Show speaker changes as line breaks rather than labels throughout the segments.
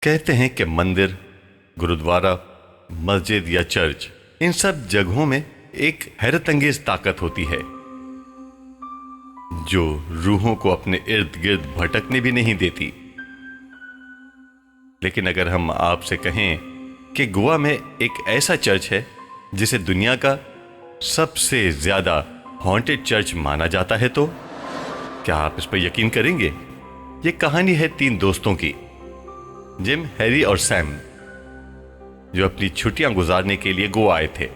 कहते हैं कि मंदिर, गुरुद्वारा, मस्जिद या चर्च, इन सब जगहों में एक हैरत अंगेज ताकत होती है जो रूहों को अपने इर्द गिर्द भटकने भी नहीं देती। लेकिन अगर हम आपसे कहें कि गोवा में एक ऐसा चर्च है जिसे दुनिया का सबसे ज्यादा हॉन्टेड चर्च माना जाता है, तो क्या आप इस पर यकीन करेंगे? यह कहानी है 3 दोस्तों की, जिम, हैरी और सैम, जो अपनी छुट्टियां गुजारने के लिए गोवा आए थे।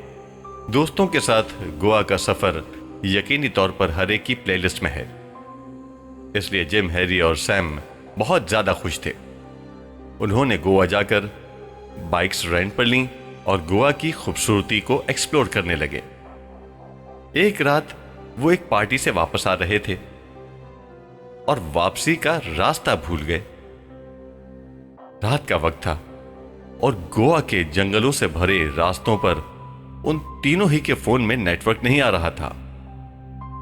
दोस्तों के साथ गोवा का सफर यकीनी तौर पर हर एक की प्लेलिस्ट में है, इसलिए जिम, हैरी और सैम बहुत ज्यादा खुश थे। उन्होंने गोवा जाकर बाइक्स रेंट पर लीं और गोवा की खूबसूरती को एक्सप्लोर करने लगे। एक रात वो एक पार्टी से वापस आ रहे थे और वापसी का रास्ता भूल गए। रात का वक्त था और गोवा के जंगलों से भरे रास्तों पर उन तीनों ही के फोन में नेटवर्क नहीं आ रहा था,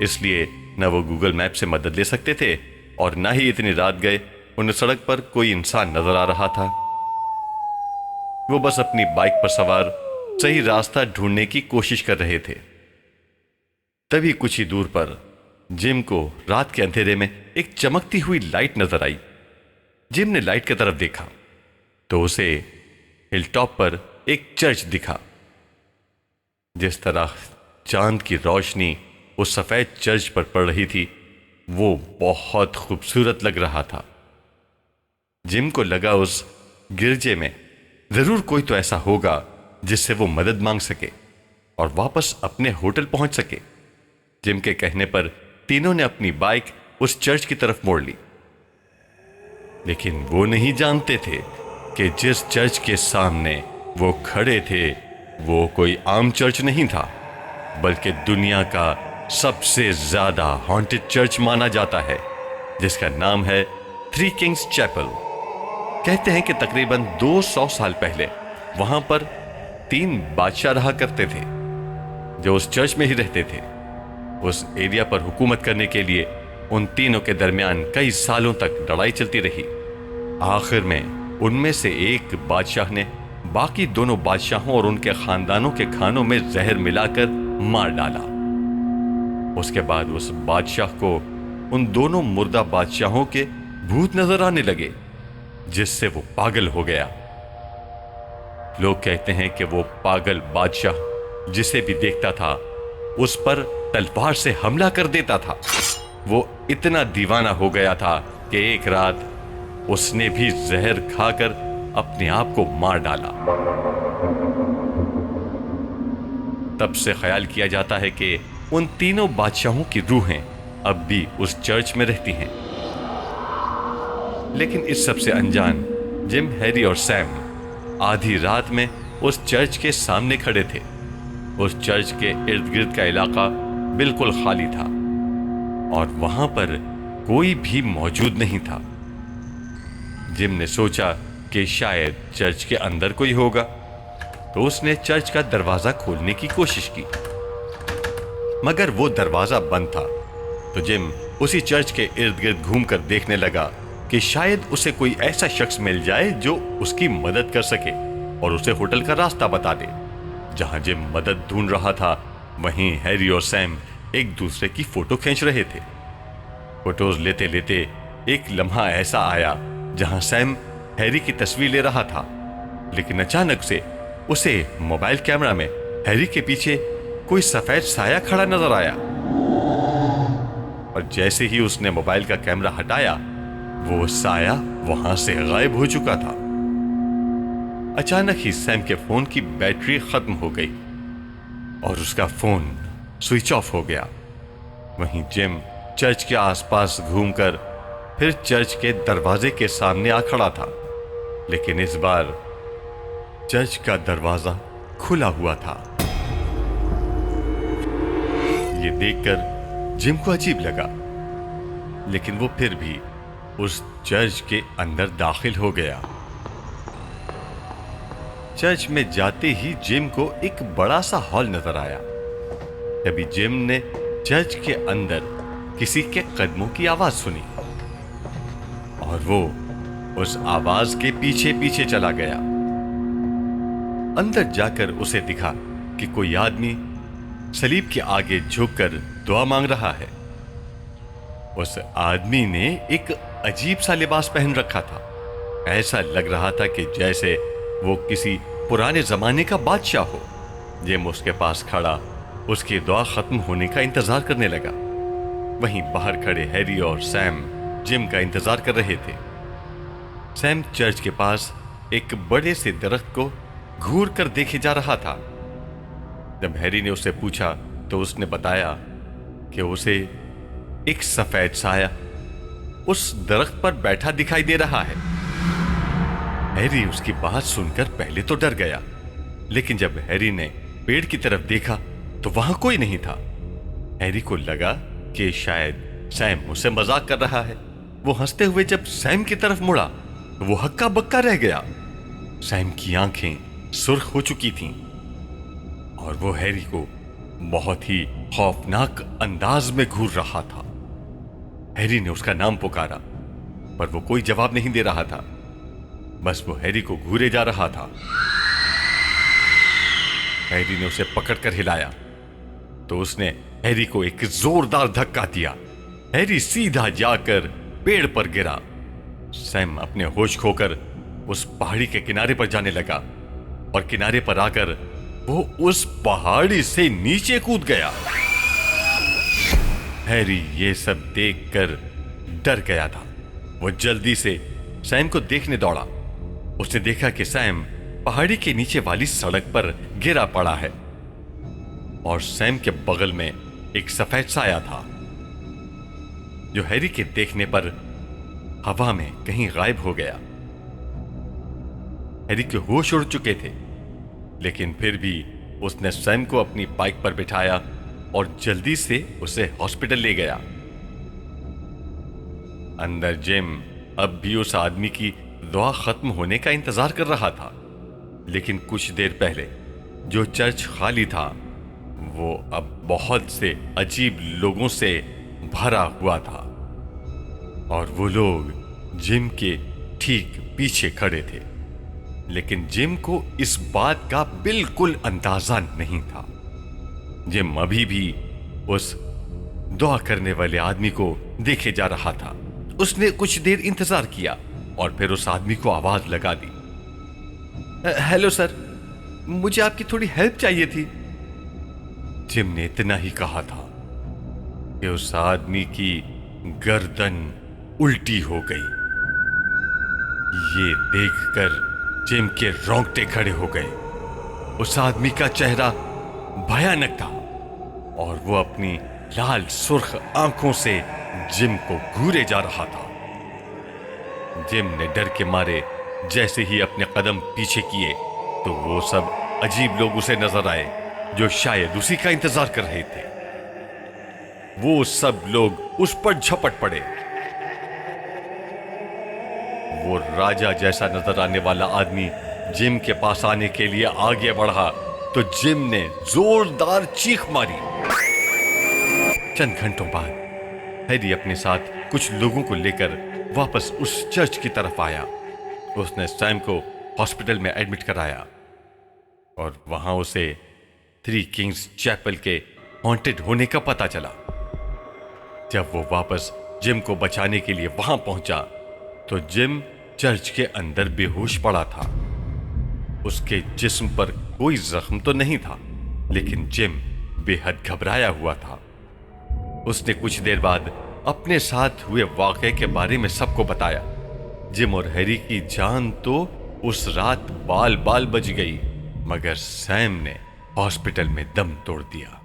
इसलिए न वो गूगल मैप से मदद ले सकते थे और न ही इतनी रात गए उन्हें सड़क पर कोई इंसान नजर आ रहा था। वो बस अपनी बाइक पर सवार सही रास्ता ढूंढने की कोशिश कर रहे थे। तभी कुछ ही दूर पर जिम को रात के अंधेरे में एक चमकती हुई लाइट नजर आई। जिम ने लाइट की तरफ देखा तो उसे हिलटॉप पर एक चर्च दिखा। जिस तरह चांद की रोशनी उस सफेद चर्च पर पड़ रही थी, वो बहुत खूबसूरत लग रहा था। जिम को लगा उस गिरजे में जरूर कोई तो ऐसा होगा जिससे वो मदद मांग सके और वापस अपने होटल पहुंच सके। जिम के कहने पर तीनों ने अपनी बाइक उस चर्च की तरफ मोड़ ली, लेकिन वो नहीं जानते थे कि जिस चर्च के सामने वो खड़े थे वो कोई आम चर्च नहीं था, बल्कि दुनिया का सबसे ज्यादा हॉन्टेड चर्च माना जाता है, जिसका नाम है थ्री किंग्स चैपल। कहते हैं कि तकरीबन 200 साल पहले वहां पर 3 बादशाह रहा करते थे जो उस चर्च में ही रहते थे। उस एरिया पर हुकूमत करने के लिए उन तीनों के दरमियान कई सालों तक लड़ाई चलती रही। आखिर में उनमें से एक बादशाह ने बाकी दोनों बादशाहों और उनके खानदानों के खानों में जहर मिलाकर मार डाला। उसके बाद उस बादशाह को उन दोनों मुर्दा बादशाहों के भूत नजर आने लगे, जिससे वो पागल हो गया। लोग कहते हैं कि वो पागल बादशाह जिसे भी देखता था उस पर तलवार से हमला कर देता था। वो इतना दीवाना हो गया था कि एक रात उसने भी जहर खाकर अपने आप को मार डाला। तब से ख्याल किया जाता है कि उन तीनों बादशाहों की रूहें अब भी उस चर्च में रहती हैं। लेकिन इस सब से अनजान जिम, हैरी और सैम आधी रात में उस चर्च के सामने खड़े थे। उस चर्च के इर्द गिर्द का इलाका बिल्कुल खाली था और वहां पर कोई भी मौजूद नहीं था। जिम ने सोचा कि शायद चर्च के अंदर कोई होगा, तो उसने चर्च का दरवाजा खोलने की कोशिश की, मगर वो दरवाजा बंद था। तो जिम उसी चर्च के इर्द गिर्द घूमकर देखने लगा कि शायद उसे कोई ऐसा शख्स मिल जाए जो उसकी मदद कर सके और उसे होटल का रास्ता बता दे। जहां जिम मदद ढूंढ रहा था, वहीं हैरी और सैम एक दूसरे की फोटो खींच रहे थे। फोटोज लेते लेते एक लम्हा ऐसा आया जहां सैम हैरी की तस्वीर ले रहा था, लेकिन अचानक से उसे मोबाइल कैमरा में हैरी के पीछे कोई सफेद साया खड़ा नजर आया और जैसे ही उसने मोबाइल का कैमरा हटाया, वो साया वहां से गायब हो चुका था। अचानक ही सैम के फोन की बैटरी खत्म हो गई और उसका फोन स्विच ऑफ हो गया। वहीं जिम चर्च के आसपास घूमकर फिर चर्च के दरवाजे के सामने आ खड़ा था, लेकिन इस बार चर्च का दरवाजा खुला हुआ था। ये देखकर जिम को अजीब लगा, लेकिन वो फिर भी उस चर्च के अंदर दाखिल हो गया। चर्च में जाते ही जिम को एक बड़ा सा हॉल नजर आया। तभी जिम ने चर्च के अंदर किसी के कदमों की आवाज सुनी और वो उस आवाज के पीछे पीछे चला गया। अंदर जाकर उसे दिखा कि कोई आदमी सलीब के आगे झुककर दुआ मांग रहा है। उस आदमी ने एक अजीब सा लिबास पहन रखा था। ऐसा लग रहा था कि जैसे वो किसी पुराने जमाने का बादशाह हो। जिम उसके पास खड़ा उसकी दुआ खत्म होने का इंतजार करने लगा। वहीं बाहर खड़े हैरी और सैम जिम का इंतजार कर रहे थे। सैम चर्च के पास एक बड़े से दरख्त को घूर कर देखे जा रहा था। जब हैरी ने उससे पूछा तो उसने बताया कि उसे एक सफेद साया उस दरख्त पर बैठा दिखाई दे रहा है। हैरी उसकी बात सुनकर पहले तो डर गया, लेकिन जब हैरी ने पेड़ की तरफ देखा तो वहां कोई नहीं था। हैरी को लगा कि शायद सैम उससे मजाक कर रहा है। वो हंसते हुए जब सैम की तरफ मुड़ा तो वो हक्का बक्का रह गया। सैम की आंखें सुर्ख हो चुकी थीं और वो हैरी को बहुत ही खौफनाक अंदाज में घूर रहा था। हैरी ने उसका नाम पुकारा पर वो कोई जवाब नहीं दे रहा था। बस वो हैरी को घूरे जा रहा था। हैरी ने उसे पकड़कर हिलाया तो उसने हैरी को एक जोरदार धक्का दिया। हैरी सीधा जाकर पेड़ पर गिरा। सैम अपने होश खोकर उस पहाड़ी के किनारे पर जाने लगा और किनारे पर आकर वो उस पहाड़ी से नीचे कूद गया। हैरी ये सब देखकर डर गया था। वो जल्दी से सैम को देखने दौड़ा। उसने देखा कि सैम पहाड़ी के नीचे वाली सड़क पर गिरा पड़ा है और सैम के बगल में एक सफेद साया था जो हैरी के देखने पर हवा में कहीं गायब हो गया। हैरी के होश उड़ चुके थे, लेकिन फिर भी उसने सैम को अपनी बाइक पर बिठाया और जल्दी से उसे हॉस्पिटल ले गया। अंदर जिम अब भी उस आदमी की दुआ खत्म होने का इंतजार कर रहा था, लेकिन कुछ देर पहले जो चर्च खाली था वो अब बहुत से अजीब लोगों से भरा हुआ था और वो लोग जिम के ठीक पीछे खड़े थे। लेकिन जिम को इस बात का बिल्कुल अंदाजा नहीं था। जिम अभी भी उस दुआ करने वाले आदमी को देखे जा रहा था। उसने कुछ देर इंतजार किया और फिर उस आदमी को आवाज लगा दी, हेलो सर, मुझे आपकी थोड़ी हेल्प चाहिए थी। जिम ने इतना ही कहा था कि उस आदमी की गर्दन उल्टी हो गई। ये देखकर जिम के रोंगटे खड़े हो गए। उस आदमी का चेहरा भयानक था और वो अपनी लाल सुर्ख आंखों से जिम को घूरे जा रहा था। जिम ने डर के मारे जैसे ही अपने कदम पीछे किए तो वो सब अजीब लोग उसे नजर आए जो शायद उसी का इंतजार कर रहे थे। वो सब लोग उस पर झपट पड़े। वो राजा जैसा नजर आने वाला आदमी जिम के पास आने के लिए आगे बढ़ा तो जिम ने जोरदार चीख मारी। चंद घंटों बाद हैरी अपने साथ कुछ लोगों को लेकर वापस उस चर्च की तरफ आया। उसने सैम को हॉस्पिटल में एडमिट कराया और वहां उसे थ्री किंग्स चैपल के हॉन्टेड होने का पता चला। जब वो वापस जिम को बचाने के लिए वहां पहुंचा तो जिम चर्च के अंदर बेहोश पड़ा था। उसके जिस्म पर कोई जख्म तो नहीं था, लेकिन जिम बेहद घबराया हुआ था। उसने कुछ देर बाद अपने साथ हुए वाकये के बारे में सबको बताया। जिम और हैरी की जान तो उस रात बाल बाल बच गई, मगर सैम ने हॉस्पिटल में दम तोड़ दिया।